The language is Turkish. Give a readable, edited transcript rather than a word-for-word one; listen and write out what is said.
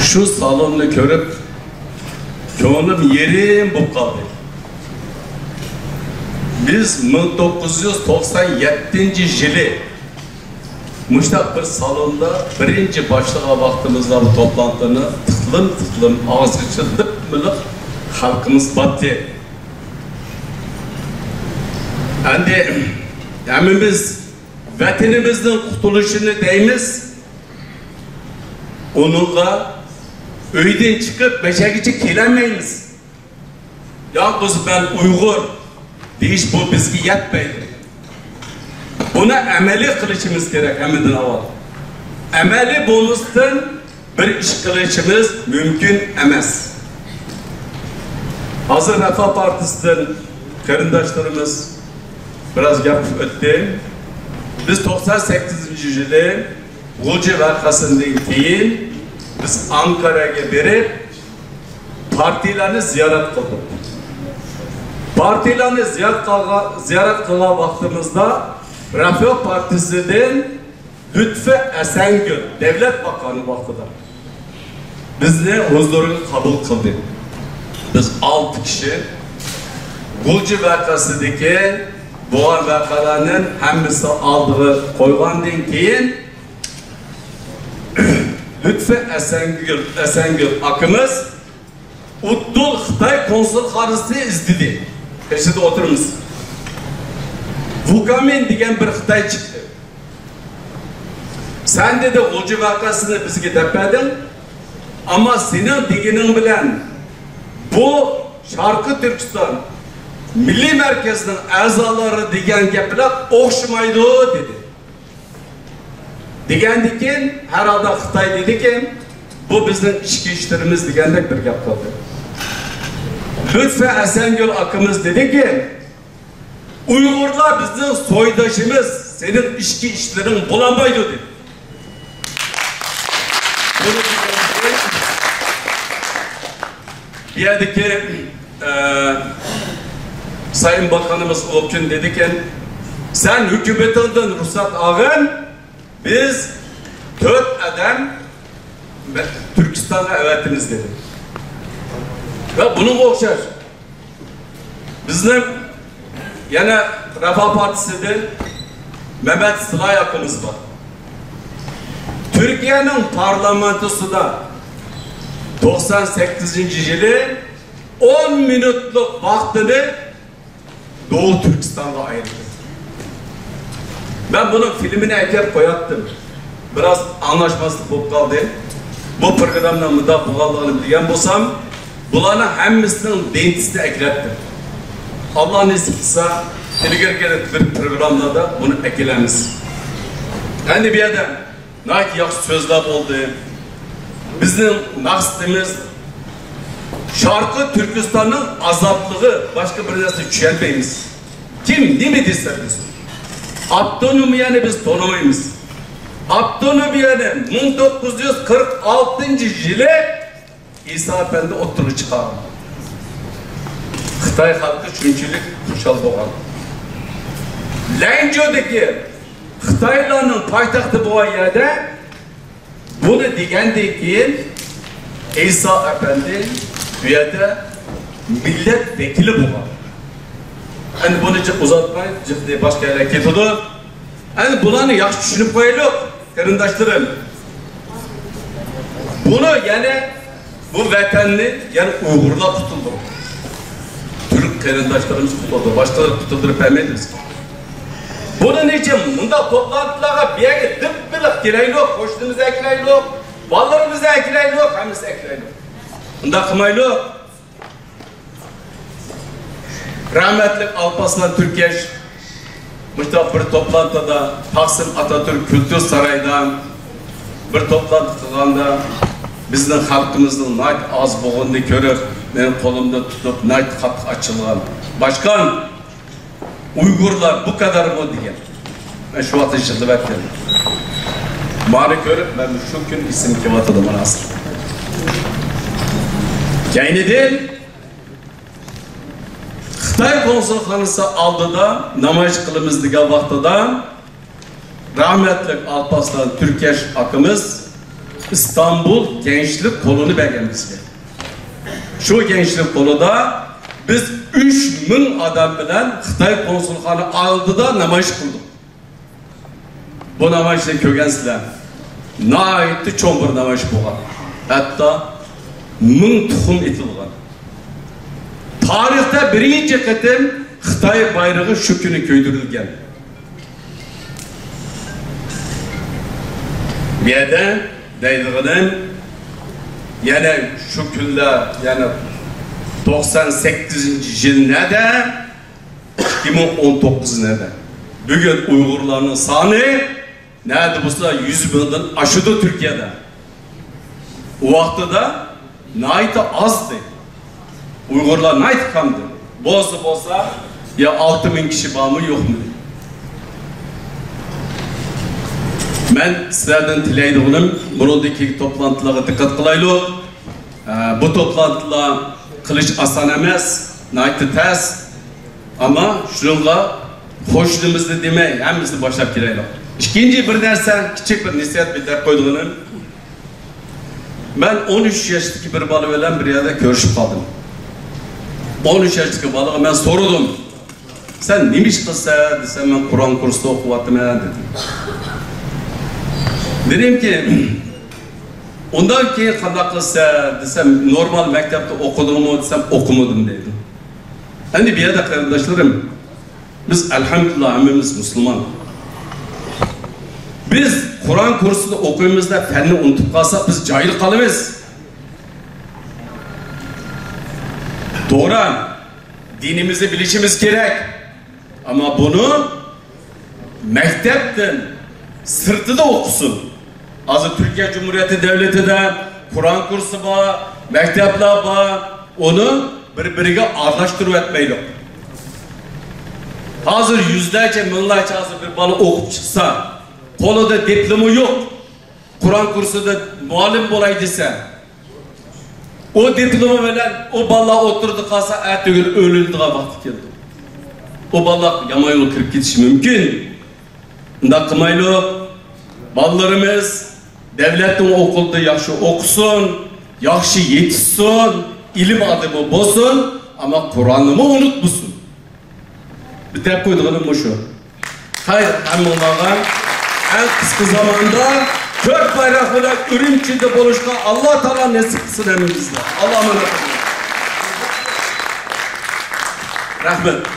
Şu salonunu görüp ko'nglim yerim bo'lib qoldi. Biz 1997 yılı muştaq bir salonda birinci başlığa vaxtımızda bu toplantını tıklım ağzıcı dıpmılık halkımız battı. Yani biz vatanimizin kurtuluşunu deyimiz, onunla öyden çıkıp beşegici kelemeyimiz. Yalnız ben Uygur deyiş bu bizge yetmeydi. Buna emeli kılıçımız gerek hemidin aval. Emeli bulmuştan bir iş kılıçımız mümkün emez. Hazır Refah Partisi'den karındaşlarımız biraz yapıp öttü. Biz 98. yılı Gulcu vakasından keyin biz Ankara'ya berip partilerini ziyaret kıldık. Partilerini ziyaret kılan vaktimizde Refah Partisi'den Lütfü Esengül, Devlet Bakanı vaktida bizni huzuruna kabul kıldı. Biz 6 kişi Gulcu vakasidagi boğan vakalarının hemmisi aldığı koygandan keyin Lütfü Esengül akımız Uddul Xitay konsulxonasini izledi. Peşinde oturmuş. Vukamin degan bir Xitay çıktı. Sen dedi Gulcu vakasını bizge tepedin ama senin degenin bilen bu Şarkı Türkistan Milli Merkezi'nin azaları degen gaplar o'xshamaydi dedi. Degandikin herhalde Xitay dedikin bu bizim ichki ishlarimiz degandek bir gap qildi. Lütfü Esengül akımız dedi ki Uygurlar bizim soydaşımız, senin ichki işlerin bulamaydı dedi. Bir yerdeki Sayın Bakanımız Olçun dedikken sen hükümetinden ruhsat alın, biz 4 adam Türkistan'a evetimiz dedi. Ve bunun okşar. Bizim yine Refah Partisi'de Mehmet Sılay akımız var. Türkiye'nin parlamentosunda 98. yılı 10 minutluk vaktini Doğu Türkistan'la ayırdı. Ben bunun filmini eklep koyattım. Biraz anlaşmazlık olup kaldı. Bu programda müdaf bulalığını bilgen bulsam, bulanın hemmisinin dentisini eklettim. Allah nasip etse, ilgili bir programda da bunu eklemiz. Yani bir adam, naki yaxşı sözler oldu. Bizim maqsadımız Şarkı Türkistan'ın azaplığı başka bir nesine düşelmeyimiz. Kim ne mi deser biz? Abdünomiyani biz tanımayımız. Abdünomiyani 1946. yılı İsa Efendi oturup çıkardı. Xitay halkı çünkülük kuşal boğan. Lanzhou'daki Xitaylarının paytaxtı bu yerde bunu degenden keyin İsa Efendi bu yerde milletvekili boğan. Yani bunu uzatmayın, ciddi başka yere ketidi. Yani bunları yaxşı düşünüp koyalım, karındaşlarım. Bunu yani bu vatanını yani Uygurlar tutuldu. Türk karındaşlarımız tutuldu, başkaları tutuldurup vermediniz. Bunun için bunda toplantılara bir yere dıpkılık gireylik, hoşluğumuza ekleyelim, ballarımıza ekleyelim, hemimize ekleyelim. Bunda kımaylık. Rahmetli Alparslan Türkeş, müştah bir toplantıda Taksim Atatürk Kültür Sarayı'da bir toplantı kılganda bizden halkımızın nayt az boğunu görüp, benim kolumda tutup nayt kat açılgan. Başkan, Uygurlar bu kadar mı diye. Ben şu atışıldı bekledim. Bana görüp ben şu gün isim kim atadım anasını. Kayni değil, Xitay konsulxonasi oldida namoyish qilamiz degan vaqtida rahmetli Alparslan Türkeş akımız İstanbul Gençlik Kolu'nu bergen bizge. Şu gençlik koluda biz 3000 adam bilen Xitay konsulxana aldıda namoyish qildik. Bu namoyishda ko'rgansizlar. Nihoyatda cho'ng bir namoyish bo'lgan. Hatto 1000 tuxum etilgan. Tarixda birinchi qatim Xitoy bayrog'i shu kuni ko'ydirilgan. Bu yerda deydiganim yana shu kunlar yana 98 yıl nede? 2019 nede? Bugün Uygurların sani nerede bu 100 binden aşıdı Türkiye'de. O vakti da nayta azdı. Uygurlar nayta kamdı. Bolsa ya 6000 kişi var mı yok mu? Ben sizlerden tileydiğim buradaki toplantılara dikkat kılaylı. Bu toplantılar kılıç asan emas, nayta tez. Ama şununla hoşluğumuzda demey, hemimizni başlap kireyli. İkinci bir dersen, küçük bir nasihat bildirip koyduğunum. Ben 13 yaşındaki bir balı bilen bir yerde görüşüp kaldım. 13 yaşındaki balığa ben sordum. Sen neymiş kılsa desem ben Kur'an kursunda okuvattım dedim. Dedim ki ondan ki kandak kılsa desem normal mektepte okudum mu desem okumadım dedim. Hani bir yerde kardeşlerim biz elhamdülillah hemimiz Müslüman. Biz Kur'an kursunda okuyumuzda fenni unutup kalsak biz cahil kalırız. Doğru. Dinimizi bilişimiz gerek. Ama bunu mektepten sırtı da okusun. Azı Türkiye Cumhuriyeti Devleti de Kur'an kursu var, mektepler var. Onu birbirine arlaştırıp etmeyelim. Hazır yüzlerce, milyonlarca hazır bir balı okup çıksa, kolunda diploma yok, Kur'an kursunda muallim bolaydıysa, o diploma bilen o balla oturdu kalsa, ertesi gün ölüldüğü vakti geldi. O balla yama yolu kırıp gidişi mümkün. Bundan kımaylı, ballarımız devletin okulda yaxşı okusun, yaxşı yetişsin, ilim adımı bozsun ama Kur'an'ımı unutmasın. Bitirip koyduğum bu şu. Hayır, onlardan en kısa zamanda 4 bayrak ile Ürümçi'de buluşka Allah Teala nasip kılsın emrimizde. Allah'a emanet olun. Rahmet.